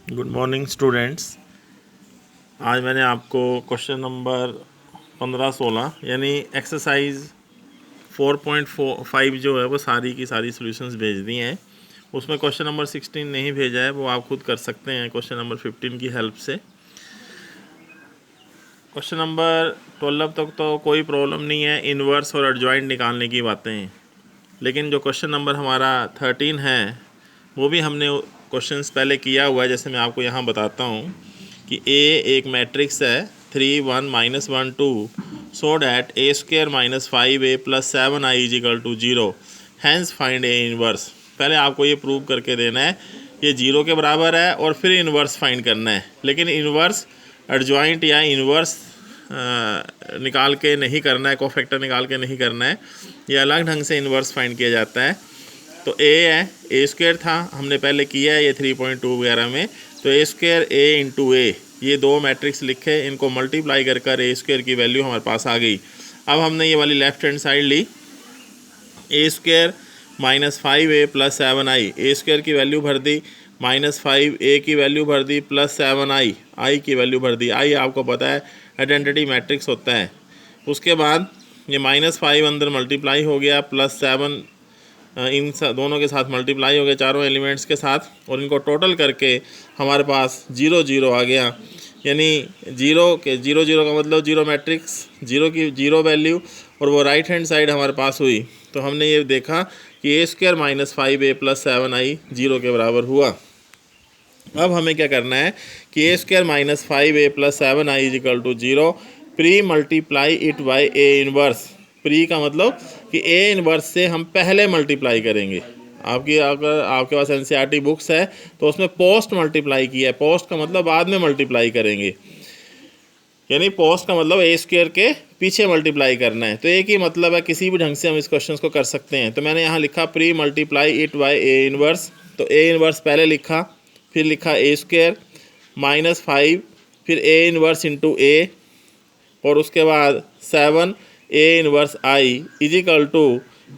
Good morning students. आज मैंने आपको क्वेश्चन नंबर 15-16 यानी एक्सरसाइज 4.45 जो है वो सारी की सारी सॉल्यूशंस भेज दी हैं। उसमें क्वेश्चन नंबर 16 नहीं भेजा है, वो आप खुद कर सकते हैं क्वेश्चन नंबर 15 की हेल्प से। क्वेश्चन नंबर 12 तक तो कोई प्रॉब्लम नहीं है, इन्वर्स और एडजॉइंट निकालने की बातें हैं। लेकिन जो क्वेश्चन नंबर हमारा 13 है वो भी हमने क्वेश्चंस पहले किया हुआ है। जैसे मैं आपको यहाँ बताता हूँ कि ए एक मैट्रिक्स है 3 1 -1 2 सो डैट ए स्क्र -5a + 7i = 0 hence find A inverse. पहले आपको ये प्रूव करके देना है ये 0 के बराबर है और फिर इनवर्स फाइंड करना है। लेकिन इनवर्स एडजॉइंट या इनवर्स निकाल के नहीं करना है, कोफैक्टर निकाल के नहीं करना है, ये अलग ढंग से इनवर्स फाइंड किया जाता है। तो ए है, ए स्क्वायर था हमने पहले किया है ये 3.2 वगैरह में, तो ए स्क्वायर ए इंटू ए, ये दो मैट्रिक्स लिखे, इनको मल्टीप्लाई कर कर ए स्क्वायर की वैल्यू हमारे पास आ गई। अब हमने ये वाली लेफ्ट हैंड साइड ली, ए स्क्वायर -5a + 7i, ए स्क्वायर की वैल्यू भर दी, -5a की वैल्यू भर दी, + 7i, आई की वैल्यू भर दी। आई आपको पता है आइडेंटिटी मैट्रिक्स होता है। उसके बाद ये -5 अंदर मल्टीप्लाई हो गया, +7 इन दोनों के साथ मल्टीप्लाई हो गया चारों एलिमेंट्स के साथ, और इनको टोटल करके हमारे पास 0 0 आ गया। यानी 0 के 0 0 का मतलब 0 मैट्रिक्स, 0 की 0 वैल्यू, और वो राइट हैंड साइड हमारे पास हुई। तो हमने ये देखा कि ए स्क्वायर -5a + 7i 0 के बराबर हुआ। अब हमें क्या करना है कि A square -5a + 7i = 0 pre multiply it by A inverse. Pre का मतलब कि ए इनवर्स से हम पहले मल्टीप्लाई करेंगे। अगर आपके पास एनसीईआरटी बुक्स है तो उसमें पोस्ट मल्टीप्लाई किया है। पोस्ट का मतलब बाद में मल्टीप्लाई करेंगे, यानी पोस्ट का मतलब ए स्क्वायर के पीछे मल्टीप्लाई करना है। तो एक ही मतलब है, किसी भी ढंग से हम इस क्वेश्चन को कर सकते हैं। तो मैंने यहाँ लिखा pre multiply it by A inverse. तो ए इनवर्स पहले लिखा, फिर लिखा ए स्क्वायर -5, फिर ए इनवर्स इंटू ए, और उसके बाद 7 A inverse I =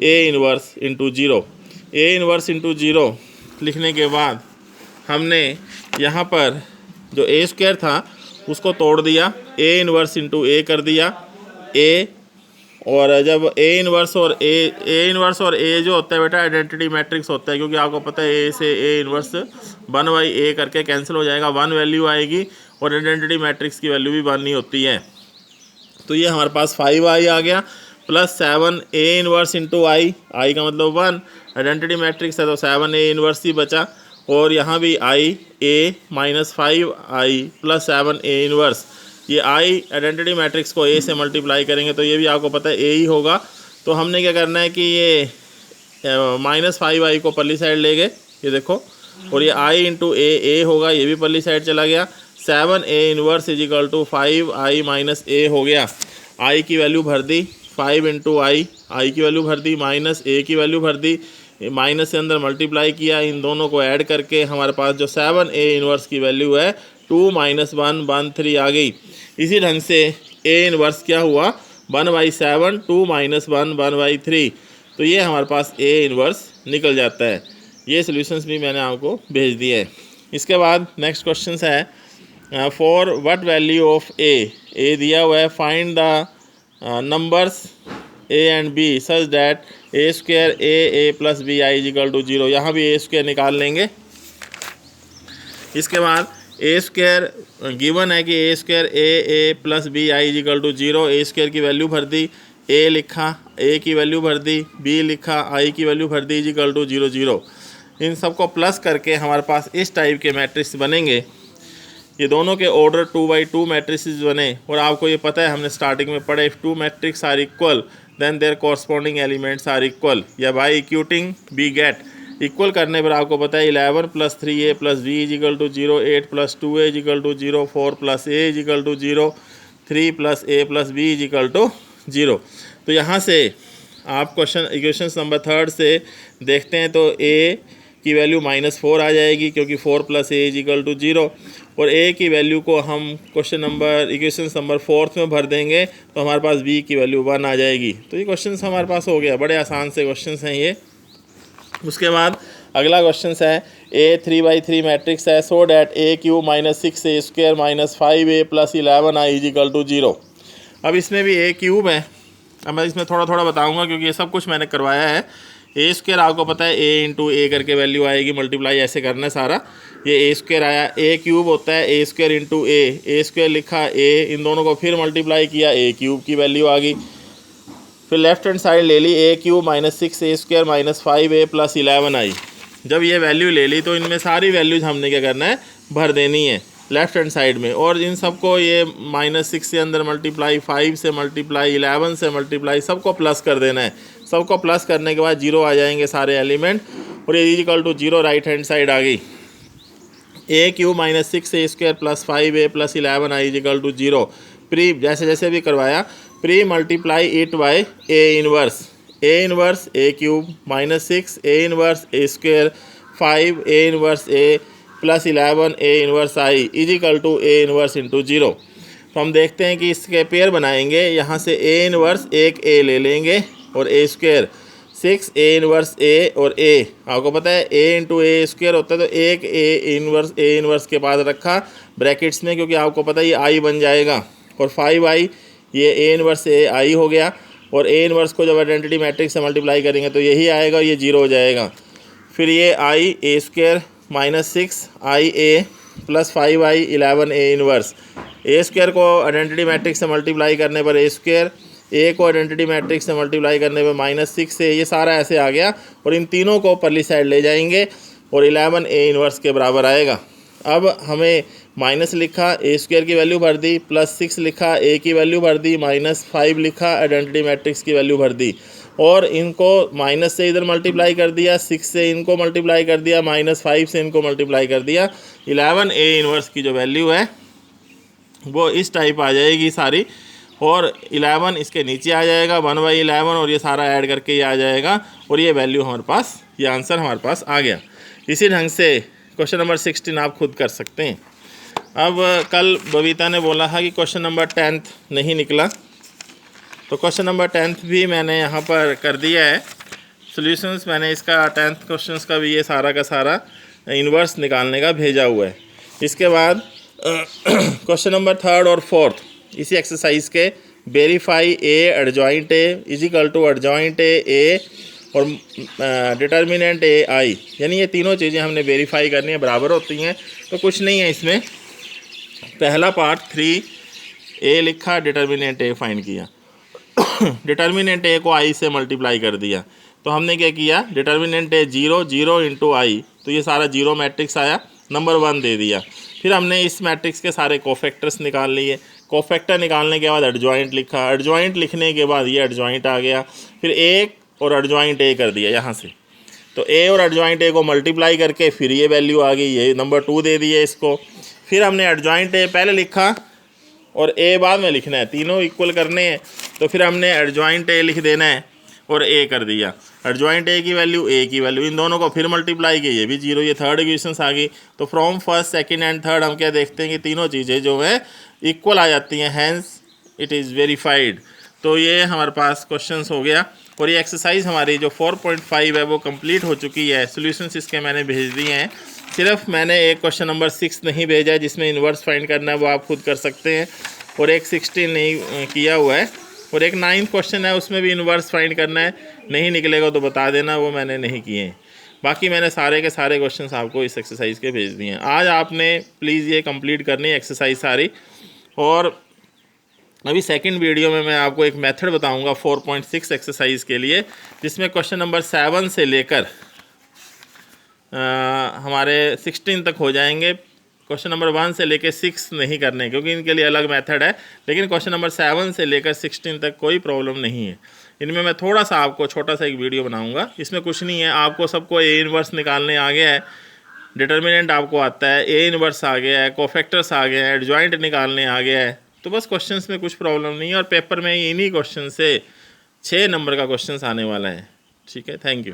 A inverse into 0। A inverse into 0 लिखने के बाद हमने यहाँ पर जो ए स्क्वायर था उसको तोड़ दिया, ए इनवर्स इंटू ए कर दिया ए। और जब ए इनवर्स और ए जो होता है बेटा आइडेंटिटी मैट्रिक्स होता है, क्योंकि आपको पता है ए से ए इनवर्स 1/a करके कैंसिल हो जाएगा, 1 वैल्यू आएगी, और आइडेंटिटी मैट्रिक्स की वैल्यू भी 1 ही होती है। तो ये हमारे पास 5i आ गया, +7 ए इनवर्स इंटू आई, आई का मतलब 1, आइडेंटिटी मैट्रिक्स है तो 7 ए इनवर्स ही बचा, और यहाँ भी आई ए -5i + 7 ए इनवर्स। ये आई आइडेंटिटी मैट्रिक्स को ए से मल्टीप्लाई करेंगे तो ये भी आपको पता है ए ही होगा। तो हमने क्या करना है कि ये -5i को पल्ली साइड ले गए, ये देखो, और ये आई इंटू ए होगा, ये भी पल्ली साइड चला गया। 7 ए इनवर्स = 5i - a हो गया। आई की वैल्यू भर दी, 5 इंटू आई की वैल्यू भर दी, -a की वैल्यू भर दी, माइनस से अंदर मल्टीप्लाई किया, इन दोनों को ऐड करके हमारे पास जो 7 ए इनवर्स की वैल्यू है 2 - 1 1 3 आ गई। इसी ढंग से ए इनवर्स क्या हुआ, 1/7 2 - 1 1/3। तो ये हमारे पास ए इनवर्स निकल जाता है। ये सॉल्यूशंस भी मैंने आपको भेज दिए हैं। इसके बाद नेक्स्ट क्वेश्चन है for what value of A दिया हुआ है, find the numbers A and B such that A square A + bi = 0। यहाँ भी ए स्क्वायर निकाल लेंगे। इसके बाद ए स्क्वायर गिवन है कि A square A + bi = 0। A square की वैल्यू भर दी, ए लिखा, ए की वैल्यू भर दी, बी लिखा, आई की वैल्यू भर दी = 0 0। इन सबको प्लस करके हमारे पास इस टाइप के मैट्रिक्स बनेंगे। ये दोनों के ऑर्डर 2/2 मैट्रिसेस बने, और आपको ये पता है हमने स्टार्टिंग में पढ़ा, if 2 matrix are equal then their corresponding elements are equal, या by equating we get. Equal करने पर आपको पता है 11 + 3a + b = 0, 8 + 2a = 0, 4 + a = 0, 3 + a + b = 0। तो यहाँ से आप इक्वेशन नंबर 3 से देखते हैं तो a की वैल्यू -4 आ जाएगी, क्योंकि 4 + a = 0, और a की वैल्यू को हम इक्वेशन नंबर 4 में भर देंगे तो हमारे पास b की वैल्यू 1 आ जाएगी। तो ये क्वेश्चन हमारे पास हो गया, बड़े आसान से क्वेश्चन हैं ये। उसके बाद अगला क्वेश्चन है A3/3 मैट्रिक्स है, so that A³ minus 6A² minus 5A plus 11I is equal to 0। अब इसमें भी A³ है। अब मैं इसमें थोड़ा थोड़ा बताऊंगा क्योंकि ये सब कुछ मैंने करवाया है। A² आपको पता है A इंटू ए करके वैल्यू आएगी, मल्टीप्लाई ऐसे करना है सारा। ये A² आया, A³ होता है A² इंटू A² लिखा A, इन दोनों को फिर मल्टीप्लाई किया, A³ की वैल्यू आ गई। फिर लेफ्ट हैंड साइड ले ली, A³ minus 6A² minus 5A plus 11I। जब ये वैल्यू ले ली तो इनमें सारी वैल्यूज हमने क्या करना है, भर देनी है लेफ्ट हैंड साइड में। और इन सबको ये -6 से अंदर मल्टीप्लाई, 5 से मल्टीप्लाई, 11 से मल्टीप्लाई, सबको प्लस कर देना है। सबको प्लस करने के बाद 0 आ जाएंगे सारे एलिमेंट, और ये is equal to 0 right hand side आ गई। A³ minus 6A² plus 5A plus 11I is equal to 0। Pre जैसे जैसे भी करवाया, pre multiply it by A inverse A³ minus 6 A inverse A², 5 A inverse A plus 11 A inverse I is equal to A inverse into 0। तो हम देखते हैं कि इसके पेयर बनाएंगे। यहाँ से A इनवर्स एक A ले लेंगे और A², 6 A इनवर्स A और A, आपको पता है A इंटू A² होता है, तो एक A इनवर्स के पास रखा ब्रैकेट्स में, क्योंकि आपको पता है ये I बन जाएगा, और 5I ये A इनवर्स A I हो गया। और A इनवर्स को जब आइडेंटिटी मैट्रिक्स से मल्टीप्लाई करेंगे तो यही आएगा और ये 0 हो जाएगा। फिर ये I A² minus 6 I A plus 5I 11 A inverse. A² को आइडेंटिटी मैट्रिक्स से मल्टीप्लाई करने पर A², A को आइडेंटिटी मैट्रिक्स से मल्टीप्लाई करने पर -6 से, ये सारा ऐसे आ गया। और इन तीनों को परली साइड ले जाएंगे और 11 A इनवर्स के बराबर आएगा। अब हमें माइनस लिखा, A² की वैल्यू भर दी, प्लस 6 लिखा, A की वैल्यू भर दी, -5 लिखा, आइडेंटिटी मैट्रिक्स की वैल्यू भर दी, और इनको माइनस से इधर मल्टीप्लाई कर दिया, 6 से इनको मल्टीप्लाई कर दिया, -5 से इनको मल्टीप्लाई कर दिया। 11 A इनवर्स की जो वैल्यू है वो इस टाइप आ जाएगी सारी, और 11 इसके नीचे आ जाएगा 1/11, और ये सारा ऐड करके ये आ जाएगा, और ये वैल्यू हमारे पास, ये आंसर हमारे पास आ गया। इसी ढंग से क्वेश्चन नंबर 16 आप खुद कर सकते हैं। अब कल बबीता ने बोला था कि क्वेश्चन नंबर 10 नहीं निकला, तो क्वेश्चन नंबर 10 भी मैंने यहाँ पर कर दिया है। सॉल्यूशंस मैंने इसका 10th क्वेश्चंस का भी ये सारा का सारा इन्वर्स निकालने का भेजा हुआ है। इसके बाद क्वेश्चन नंबर 3rd और 4th इसी एक्सरसाइज के, verify A adjoint A is equal to adjoint A और डिटर्मिनेंट AI, यानी ये तीनों चीज़ें हमने वेरीफाई करनी है, बराबर होती हैं। तो कुछ नहीं है इसमें, पहला पार्ट 3A लिखा, डिटर्मिनेंट A फाइंड किया, डिटर्मिनेंट A को I से मल्टीप्लाई कर दिया, तो हमने क्या किया, डिटर्मिनेंट A 0 0 इंटू I, तो ये सारा 0 मैट्रिक्स आया, नंबर 1 दे दिया। फिर हमने इस मैट्रिक्स के सारे कोफैक्टर्स निकाल लिए, कोफैक्टर निकालने के बाद एडजॉइंट लिखा, एडजॉइंट लिखने के बाद ये एडजॉइंट आ गया, फिर A और एडजॉइंट A कर दिया यहाँ से, तो A और एडजॉइंट A को मल्टीप्लाई करके फिर ये वैल्यू आ गई, ये नंबर 2 दे दिए इसको। फिर हमने एडजॉइंट A पहले लिखा और A बाद में लिखना है, तीनों इक्वल करने हैं, तो फिर हमने एडजॉइंट A लिख देना है और A कर दिया, एडजॉइंट A की वैल्यू A की वैल्यू, इन दोनों को फिर मल्टीप्लाई की, ये भी 0, ये थर्ड इक्वेशन आ गई। तो from first, second and third हम क्या देखते हैं कि तीनों चीज़ें जो है इक्वल आ जाती हैं, हैंस इट इज़ वेरीफाइड। तो ये हमारे पास क्वेश्चंस हो गया, और ये एक्सरसाइज हमारी जो 4.5 है वो कंप्लीट हो चुकी है। सॉल्यूशंस इसके मैंने भेज दिए हैं, सिर्फ मैंने एक क्वेश्चन नंबर 6 नहीं भेजा है जिसमें इन्वर्स फाइंड करना है, वो आप खुद कर सकते हैं, और एक 16 नहीं किया हुआ है, और एक 9th क्वेश्चन है उसमें भी इन्वर्स फाइंड करना है, नहीं निकलेगा तो बता देना, वो मैंने नहीं किए हैं। बाकी मैंने सारे के सारे क्वेश्चंस आपको इस एक्सरसाइज के भेज दिए हैं। आज आपने प्लीज़ ये कंप्लीट करनी है एक्सरसाइज सारी, और अभी सेकंड वीडियो में मैं आपको एक मेथड बताऊंगा 4.6 एक्सरसाइज के लिए, जिसमें क्वेश्चन नंबर 7 से लेकर हमारे 16 तक हो जाएंगे। क्वेश्चन नंबर 1 से लेकर 6 नहीं करने, क्योंकि इनके लिए अलग मेथड है, लेकिन क्वेश्चन नंबर 7 से लेकर 16 तक कोई प्रॉब्लम नहीं है। इनमें मैं थोड़ा सा आपको छोटा सा एक वीडियो बनाऊंगा, इसमें कुछ नहीं है, आपको सबको A इनवर्स निकालने आ गया है, डिटर्मिनेंट आपको आता है, A इनवर्स आ गया है, कोफैक्टर्स आ गए हैं, एडजॉइंट निकालने आ गया है, तो बस क्वेश्चंस में कुछ प्रॉब्लम नहीं है, और पेपर में इन्हीं क्वेश्चन से 6 नंबर का क्वेश्चन आने वाला है। ठीक है, थैंक यू।